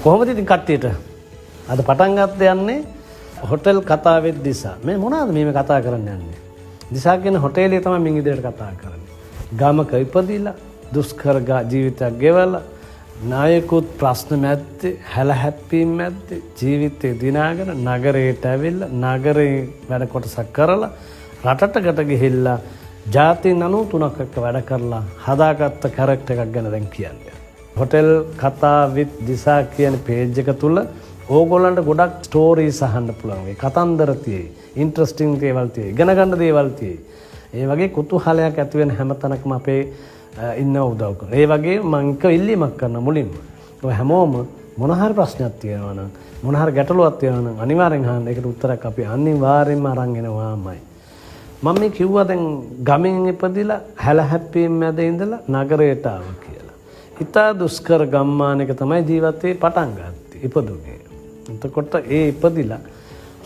කොහොමද ඉතින් කට්ටියට අද පටන් ගන්න යන්නේ හොටෙල් කතාවෙත් දිසා. මේ මොනවාද මේ කතා කරන්න යන්නේ? දිසා කියන හොටෙලේ තමයි මින් ඉදිරියට කතා කරන්නේ. ගමක ඉපදිලා දුෂ්කර ජීවිතයක් ගෙවලා නායකුත් ප්‍රශ්න මැද්දේ හැල හැප්පීම් මැද්දේ ජීවිතේ දිනාගෙන නගරයට ඇවිල්ලා නගරේ වැඩ කොටසක් කරලා රටටකට ගිහිල්ලා ජාති 93ක් එක්ක වැඩ කරලා හදාගත්ත කැරක්ටර් එකක් ගැන දැන් කියන්නේ. හොටෙල් කතා විත් දිසා කියන පේජ් එක තුල ඕගොල්ලන්ට ගොඩක් ස්ටෝරීස් අහන්න පුළුවන්. ඒ කතන්දර තියෙයි, ඉන්ටරෙස්ටිං දේවල් තියෙයි, ඉගෙන ගන්න දේවල් තියෙයි. ඒ වගේ කුතුහලයක් ඇති වෙන හැම තැනකම අපේ ඉන්න උදව් කරනවා. ඒ වගේ මම ඉල්ලීමක් කරන මුලින්ම ඔය හැමෝම මොන හරි ප්‍රශ්නයක් තියෙනවා නම් මොන හරි ගැටලුවක් තියෙනවා නම් අනිවාර්යෙන් අහන්න. ඒකට උත්තරයක් අපි අනිවාර්යෙන්ම අරන් එනවාමයි. මම මේ කිව්වා දැන් ගමෙන් ඉපදිලා හැල හැප්පීම් මැද ඉඳලා නගරයට ආවා කියලා. ඉතා දුෂ්කර ගම්මානයක තමයි ජීවිතේ පටන් ගත්තේ ඉපදුනේ. එතකොට ඒ ඉපදිලා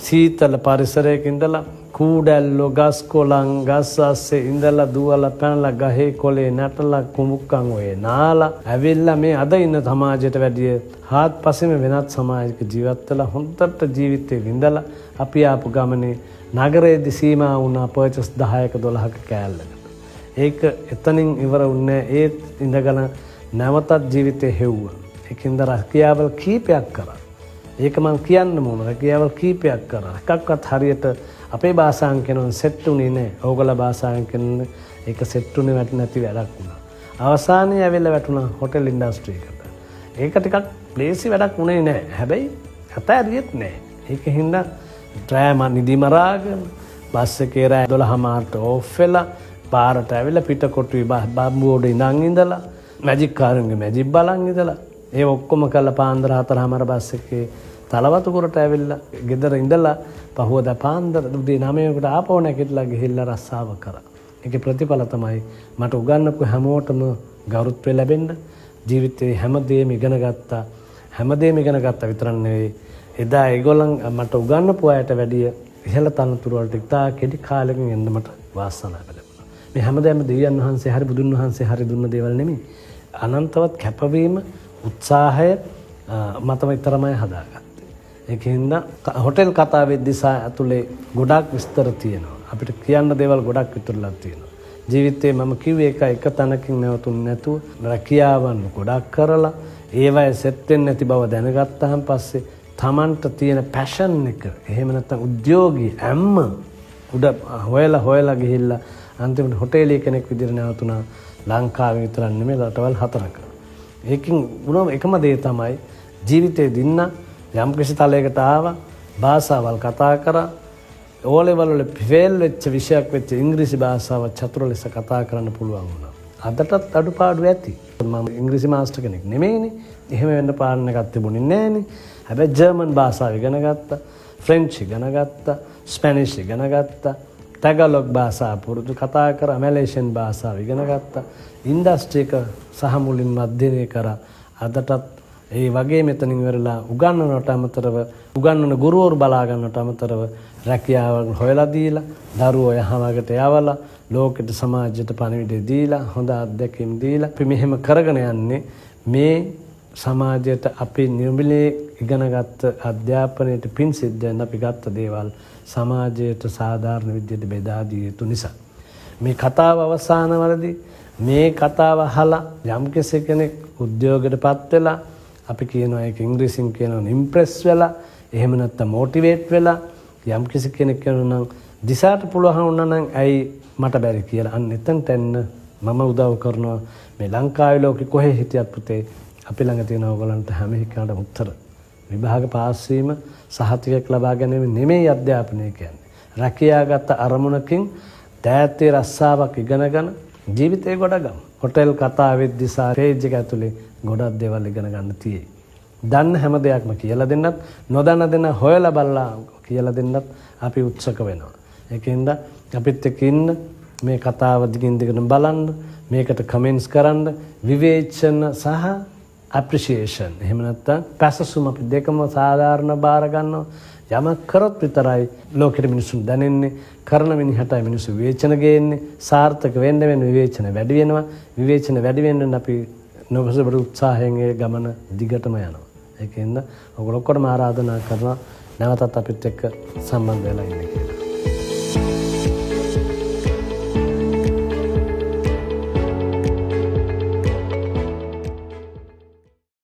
සීතල පරිසරයක ඉඳලා කූඩැල්ලෝ ගස් කොළන් ගස් අස්සේ ඉඳලා දුවලා පැනලා ගහේ කොලේ නැටලා කුමුක්කන් ඔය නාලා ඇවිල්ලා මේ අද ඉන්න සමාජයට වැඩිය හාත්පසෙම වෙනත් සමාජයක ජීවත් වෙලා හොඳට ජීවිතේ විඳලා අපි ආපු ගමනේ නගරයේදී සීමා වුණා පර්චස් 10ක 12ක කෑල්ලකට. ඒක එතනින් ඉවර වුණේ ඒ ඉඳගෙන නැවතත් ජීවිතේ හෙව්වා. ඒකින්ද රැකියාවල් කීපයක් කරා. ඒක මම කියන්න ඕන. රැකියාවල් කීපයක් කරා. එකක්වත් හරියට අපේ භාෂාවෙන් කියනවා සෙට් උනේ නැහැ. ඕගොල්ලෝ භාෂාවෙන් කියන්නේ ඒක සෙට් උනේ නැති වැඩක් වුණා. අවසානයේ ඇවිල්ලා වැටුණා හොටෙල් ඉන්ඩස්ට්‍රි එකට. ඒක ටිකක් ප්ලේසි වැඩක් උනේ නැහැ. හැබැයි අතෑරියෙත් නැහැ. ඒකින්ද ඩ්‍රෑම නිදි මරාගෙන බස් එකේ රෑ 12:00ට ඕෆ් වෙලා පාරට ඇවිල්ලා පිටකොටුවේ බම්බුවෝඩ ඉඳලා මැජික් කාරුන්ගේ මැජික් බලන් ඉඳලා ඒ ඔක්කොම කරලා පාන්දර 4:00 බස් එකේ තලවතුගොරට ඇවිල්ලා ගෙදර ඉඳලා පහුවදා පාන්දර උදේ 9කට ආපහු නැගිටලා ගිහිල්ලා රස්සාව කරා. ඒකේ ප්‍රතිඵල තමයි මට උගන්වපු හැමෝටම ගෞරවය ලැබෙන්න ජීවිතේ හැමදේම ඉගෙන ගත්තා. හැමදේම ඉගෙන ගත්තා විතරක් නෙවෙයි එදා ඒගොල්ලන් මට උගන්වපු අයට වැඩිය ඉහළ තනතුරු වලට ඉතා කෙටි කාලෙකින් එන්න මට වාසනාව ලැබුණා. මේ හැමදේම දෙවියන් වහන්සේ හරි බුදුන් වහන්සේ හරි දුන්න දේවල් නෙමෙයි. අනන්තවත් කැපවීම උත්සාහය මතම විතරමයි හදාගත්තේ. ඒකින්ද හොටෙල් කතාවේ දිසා ඇතුලේ ගොඩක් විස්තර තියෙනවා. අපිට කියන්න දේවල් ගොඩක් විතරලා තියෙනවා. ජීවිතේ මම කිව්වේ එක තැනකින් නැවතුනේ නැතුව රැකියාවන් ගොඩක් කරලා ඒවයි සෙට් වෙන්නේ නැති බව දැනගත්තාන් පස්සේ තමන්ට තියෙන පැෂන් එක එහෙම නැත්නම් උද්‍යෝගී ඇම්ම උඩ හොයලා ගිහිල්ලා අන්තිමට හොටෙලේ කෙනෙක් විදිහට නැවතුණා. ලංකාවේ විතරක් නෙමෙයි රටවල් 4ක. ඒකින් වුණාම එකම දේ තමයි ජීවිතේ දින්න යම් කිසි තලයකට ආවා භාෂාවල් කතා කරා ඕ ලෙවල් වල ෆේල් වෙච්ච විෂයක් වෙච්ච ඉංග්‍රීසි භාෂාව චතුර ලෙස කතා කරන්න පුළුවන් වුණා. අදටත් අඩුපාඩු ඇති. මම ඉංග්‍රීසි මාස්ටර් කෙනෙක් නෙමෙයිනේ. එහෙම වෙන්න පාරණ එකක් තිබුණේ නැහනේ. හැබැයි ජර්මන් භාෂාව ඉගෙන ගත්තා, ෆ්‍රෙන්ච් ඉගෙන ගත්තා, ස්පැනිෂ් ඉගෙන ගත්තා, ටැගලොග් භාෂාව පුරුදු කතා කරා, මැලේසියන් භාෂාව ඉගෙන ගත්තා. ඉන්ඩස්ට්‍රි එක සහ මුලින්ම අධ්‍යයනය කරා. අදටත් ඒ වගේ මෙතනින් ඉවරලා උගන්වනට අමතරව උගන්වන ගුරුවරු බලා ගන්නට අමතරව රැකියාවල් හොයලා දීලා දරුවෝ යහමකට යවලා ලෝකෙට සමාජයට පණිවිඩය දීලා හොඳ අත්දැකීම් දීලා අපි මෙහෙම කරගෙන යන්නේ මේ සමාජයට අපි නිර්මිලේ ඉගෙනගත්ත අධ්‍යාපනයට පින් සිද්ධ වෙන අපි ගත්ත දේවල් සමාජයට සාධාරණ විදිහට බෙදා දිය යුතු නිසා මේ කතාව අවසානවලදී මේ කතාව අහලා යම් කෙනෙක් උද්‍යෝගයකටපත් වෙලා අපි කියනවා ඒක ඉංග්‍රීසියෙන් කියනවා ඉම්ප්‍රෙස් වෙලා එහෙම නැත්නම් මොටිවේට් වෙලා යම් කෙනෙක් කියනවා නම් දිසාට පුළුවන් වුණා නම් ඇයි මට බැරි කියලා අන්න එතනට එන්න මම උදව් කරනවා මේ ලංකාවේ ලෝකෙ කොහේ හිටියත් පුතේ අපි ළඟ තියෙන ඕගලන්ට හැම එකකටම උත්තර විභාග පාස් වීම සහතිකයක් ලබා ගැනීම නෙමෙයි අධ්‍යාපනය කියන්නේ. රැකියාගත අරමුණකින් දෑතේ රස්සාවක් ඉගෙනගෙන ජීවිතේ ගොඩගමු. හොටෙල් කතාවෙත් දිසා පේජ් එක ඇතුලේ ගොඩක් දේවල් ඉගෙන ගන්න තියෙයි. දන්න හැම දෙයක්ම කියලා දෙන්නත් නොදන්න දෙන හොයලා බලලා කියලා දෙන්නත් අපි උත්සුක වෙනවා. ඒකෙන්ද අපිත් එක්ක ඉන්න මේ කතාව දිගින් දිගට බලන්න මේකට කමෙන්ට්ස් කරන්න විවේචන සහ appreciation එහෙම නැත්නම් පැසසුම අපි දෙකම සාධාරණ බාර ගන්නවා. යමක් කරොත් විතරයි ලෝකෙට මිනිසුන් දැනෙන්නේ. කරන මිනිහටයි මිනිස්සු විවේචන ගේන්නේ. සාර්ථක වෙන්න විවේචන වැඩි වෙනවා. විවේචන වැඩි වෙන්න අපි නොබසබර උත්සාහයෙන් ඒ ගමන දිගටම යනවා. ඒකින්ද ඔයගොල්ලෝ ඔක්කොටම ආරාධනා කරනවා නැවතත් අපිත් එක්ක සම්බන්ධ වෙලා ඉන්න කියලා.